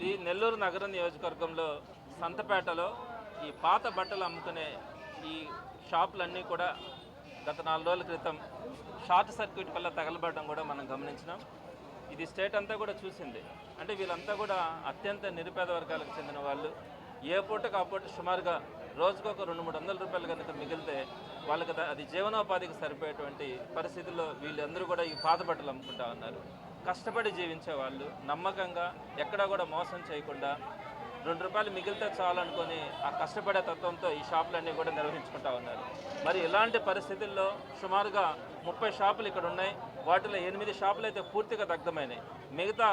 ఈ నెల్లూరు నగర నియోజకవర్గంలో సంతపేటలో ఈ పాత బట్టలు అమ్ముకునే ఈ షాపులన్నీ కూడా గత 4 రోజుల క్రితం షార్ట్ సర్క్యూట్ వల్ల తగలబడడం కూడా మనం గమనించినాం. ఇది స్టేట్ అంతా కూడా చూసింది. అంటే వీళ్ళంతా కూడా అత్యంత నిరుపేద వర్గాలకు చెందిన వాళ్ళు. ఏ పూటకు ఆ పూట సుమారుగా రోజుకు ఒక 200-300 రూపాయలు కనుక మిగిలితే వాళ్ళకి అది జీవనోపాధికి సరిపోయేటువంటి పరిస్థితుల్లో వీళ్ళందరూ కూడా ఈ పాత బట్టలు అమ్ముకుంటా ఉన్నారు. కష్టపడి జీవించే వాళ్ళు నమ్మకంగా ఎక్కడా కూడా మోసం చేయకుండా 2 రూపాయలు మిగిలితే చాలు అనుకొని ఆ కష్టపడే తత్వంతో ఈ షాపులన్నీ కూడా నిర్వహించుకుంటా ఉన్నారు. మరి ఇలాంటి పరిస్థితుల్లో సుమారుగా 30 షాపులు ఇక్కడ ఉన్నాయి. వాటిలో 8 షాపులు అయితే పూర్తిగా దగ్ధమైనాయి. మిగతా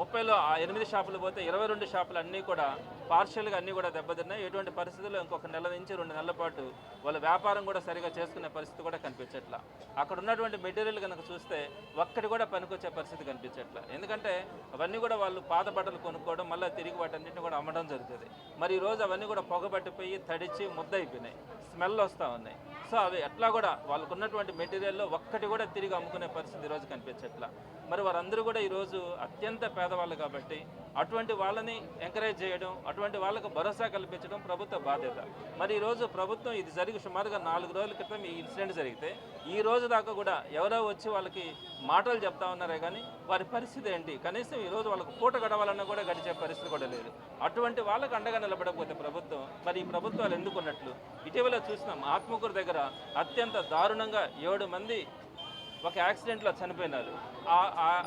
30లో ఆ 8 షాపులు పోతే 22 షాపులు అన్నీ కూడా పార్షియల్గా అన్నీ కూడా దెబ్బతిన్నాయి. ఎటువంటి పరిస్థితుల్లో ఇంకొక నెల నుంచి 2 నెలల పాటు వాళ్ళ వ్యాపారం కూడా సరిగా చేసుకునే పరిస్థితి కూడా కనిపించట్లా. అక్కడ ఉన్నటువంటి మెటీరియల్ కనుక చూస్తే ఒక్కటి కూడా పనికొచ్చే పరిస్థితి కనిపించట్లా. ఎందుకంటే అవన్నీ కూడా వాళ్ళు పాత బట్టలు కొనుక్కోవడం మళ్ళీ తిరిగి వాటన్నింటిని కూడా అమ్మడం జరుగుతుంది. మరి ఈరోజు అవన్నీ కూడా పొగబట్టిపోయి తడిచి ముద్దయిపోయినాయి, స్మెల్ వస్తూ ఉన్నాయి. సో అవి ఎట్లా కూడా వాళ్ళకు ఉన్నటువంటి మెటీరియల్లో ఒక్కటి కూడా తిరిగి అమ్ముకునే పరిస్థితి ఈరోజు కనిపించట్లా. మరి వారందరూ కూడా ఈరోజు అత్యంత పేదవాళ్ళు కాబట్టి అటువంటి వాళ్ళని ఎంకరేజ్ చేయడం, అటువంటి వాళ్ళకు భరోసా కల్పించడం ప్రభుత్వ బాధ్యత. మరి ఈరోజు ప్రభుత్వం ఇది జరిగి సుమారుగా 4 రోజుల క్రితం ఈ ఇన్సిడెంట్ జరిగితే ఈ రోజు దాకా కూడా ఎవరో వచ్చి వాళ్ళకి మాటలు చెప్తా ఉన్నారే కానీ వారి పరిస్థితి ఏంటి, కనీసం ఈరోజు వాళ్ళకు పూట గడవాలన్నా కూడా గడిచే పరిస్థితి కూడా లేదు. అటువంటి వాళ్ళకు అండగా నిలబడకపోతే ప్రభుత్వం మరి ఈ ప్రభుత్వాలు ఎందుకున్నట్లు? ఇటీవల చూసినాం ఆత్మకూరు దగ్గర అత్యంత దారుణంగా 7 మంది ఒక యాక్సిడెంట్లో చనిపోయినారు.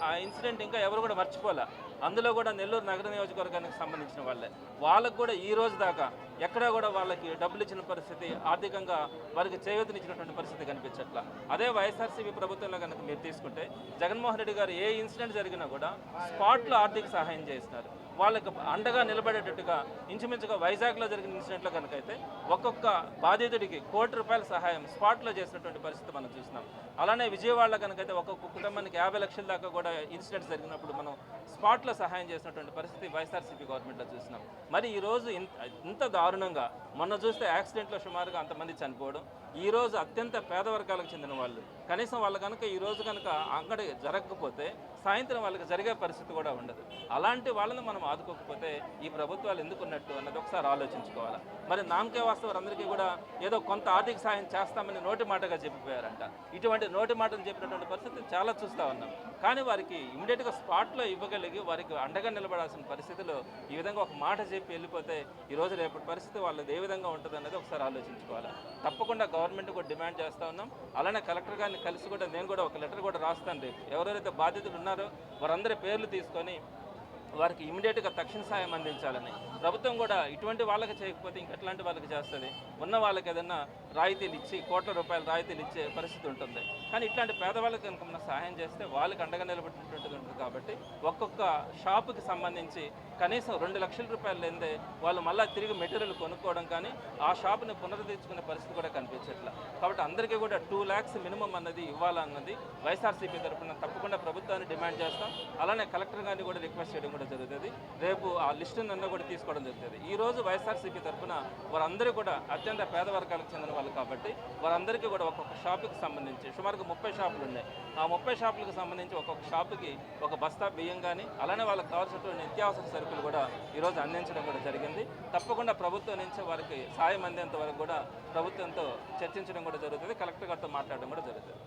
ఆ ఇన్సిడెంట్ ఇంకా ఎవరు కూడా మర్చిపోలే. అందులో కూడా నెల్లూరు నగర నియోజకవర్గానికి సంబంధించిన వాళ్ళే. వాళ్ళకు కూడా ఈ రోజు దాకా ఎక్కడా కూడా వాళ్ళకి డబ్బులు ఇచ్చిన పరిస్థితి, ఆర్థికంగా వారికి చేయూతనిచ్చినటువంటి పరిస్థితి కనిపించట్లా. అదే వైఎస్ఆర్సీపీ ప్రభుత్వంలో కనుక మీరు తీసుకుంటే జగన్మోహన్ రెడ్డి గారు ఏ ఇన్సిడెంట్ జరిగినా కూడా స్పాట్లో ఆర్థిక సహాయం చేస్తున్నారు. వాళ్ళకి అండగా నిలబడేటట్టుగా ఇంచుమించుగా వైజాగ్లో జరిగిన ఇన్సిడెంట్లో కనుక అయితే ఒక్కొక్క బాధితుడికి ₹1,00,00,000 సహాయం స్పాట్లో చేసినటువంటి పరిస్థితి మనం చూసినాం. అలానే విజయవాడలో కనుకైతే ఒక్కొక్క కుటుంబానికి 50 లక్షల దాకా కూడా ఇన్సిడెంట్స్ జరిగినప్పుడు మనం స్పాట్లో సహాయం చేసినటువంటి పరిస్థితి వైఎస్ఆర్సీపీ గవర్నమెంట్లో చూసినాం. మరి ఈరోజు ఇంత దారుణంగా మొన్న చూస్తే యాక్సిడెంట్లో సుమారుగా అంతమంది చనిపోవడం, ఈరోజు అత్యంత పేద వర్గాలకు చెందిన వాళ్ళు కనీసం వాళ్ళు కనుక ఈరోజు కనుక అంగడి జరగకపోతే సాయంత్రం వాళ్ళకి జరిగే పరిస్థితి కూడా ఉండదు. అలాంటి వాళ్ళని మనం ఆదుకోకపోతే ఈ ప్రభుత్వాలు ఎందుకున్నట్టు అన్నది ఒకసారి ఆలోచించుకోవాలి. మరి నామకే వాస్తవ వారందరికీ కూడా ఏదో కొంత ఆర్థిక సాయం చేస్తామని నోటి మాటగా చెప్పిపోయారంట. ఇటువంటి నోటి మాటలు చెప్పినటువంటి పరిస్థితి చాలా చూస్తూ ఉన్నాం. కానీ వారికి ఇమీడియట్గా స్పాట్లో ఇవ్వగలిగి వారికి అండగా నిలబడాల్సిన పరిస్థితిలో ఈ విధంగా ఒక మాట చెప్పి వెళ్ళిపోతే ఈరోజు రేపటి పరిస్థితి వాళ్ళది ఏ విధంగా ఉంటుంది అనేది ఒకసారి ఆలోచించుకోవాలి. తప్పకుండా గవర్నమెంట్ కూడా డిమాండ్ చేస్తూ ఉన్నాం. అలానే కలెక్టర్ గారిని కలిసి కూడా నేను కూడా ఒక లెటర్ కూడా రాస్తాను రేపు. ఎవరెవరైతే బాధితులు ఉన్నారో వారందరి పేర్లు తీసుకొని వారికి ఇమీడియట్గా తక్షణ సాయం అందించాలని. ప్రభుత్వం కూడా ఇటువంటి వాళ్ళకి చేయకపోతే ఇంకెట్లాంటి వాళ్ళకి చేస్తుంది? ఉన్న వాళ్ళకి ఏదైనా రాయితీలు ఇచ్చి ₹1,00,00,000 రాయితీలు ఇచ్చే పరిస్థితి ఉంటుంది. కానీ ఇట్లాంటి పేదవాళ్ళకి కనుక మనం సహాయం చేస్తే వాళ్ళకి అండగా నిలబడినటువంటిది ఉంటుంది. కాబట్టి ఒక్కొక్క షాపుకి సంబంధించి కనీసం ₹2,00,000 లేదే వాళ్ళు మళ్ళీ తిరిగి మెటీరియల్ కొనుక్కోవడం కానీ ఆ షాపుని పునరుద్ధరించుకునే పరిస్థితి కూడా కనిపించట్లా. కాబట్టి అందరికీ కూడా 2 lakhs మినిమం అన్నది ఇవ్వాలన్నది వైఎస్ఆర్సీపీ తరఫున తప్పకుండా ప్రభుత్వాన్ని డిమాండ్ చేస్తాం. అలానే కలెక్టర్ గారిని కూడా రిక్వెస్ట్ చేయడం కూడా జరుగుతుంది. రేపు ఆ లిస్టును అన్న కూడా తీసుకోవడం జరుగుతుంది. ఈరోజు వైఎస్ఆర్సీపీ తరఫున వారందరూ కూడా అత్యంత పేద వర్గాలకు చెందిన వాళ్ళు కాబట్టి వారందరికీ కూడా ఒక్కొక్క షాపుకి సంబంధించి సుమారుగా 30 షాపులు ఉన్నాయి. ఆ 30 షాపులకు సంబంధించి ఒక్కొక్క షాపుకి ఒక బస్తా బియ్యం కానీ అలానే వాళ్ళకి కావాల్సినటువంటి నిత్యావసర సరుకులు కూడా ఈరోజు అందించడం కూడా జరిగింది. తప్పకుండా ప్రభుత్వం నుంచి వారికి సాయం అందేంత వరకు కూడా ప్రభుత్వంతో చర్చించడం కూడా జరుగుతుంది. కలెక్టర్ గారితో మాట్లాడడం కూడా జరుగుతుంది.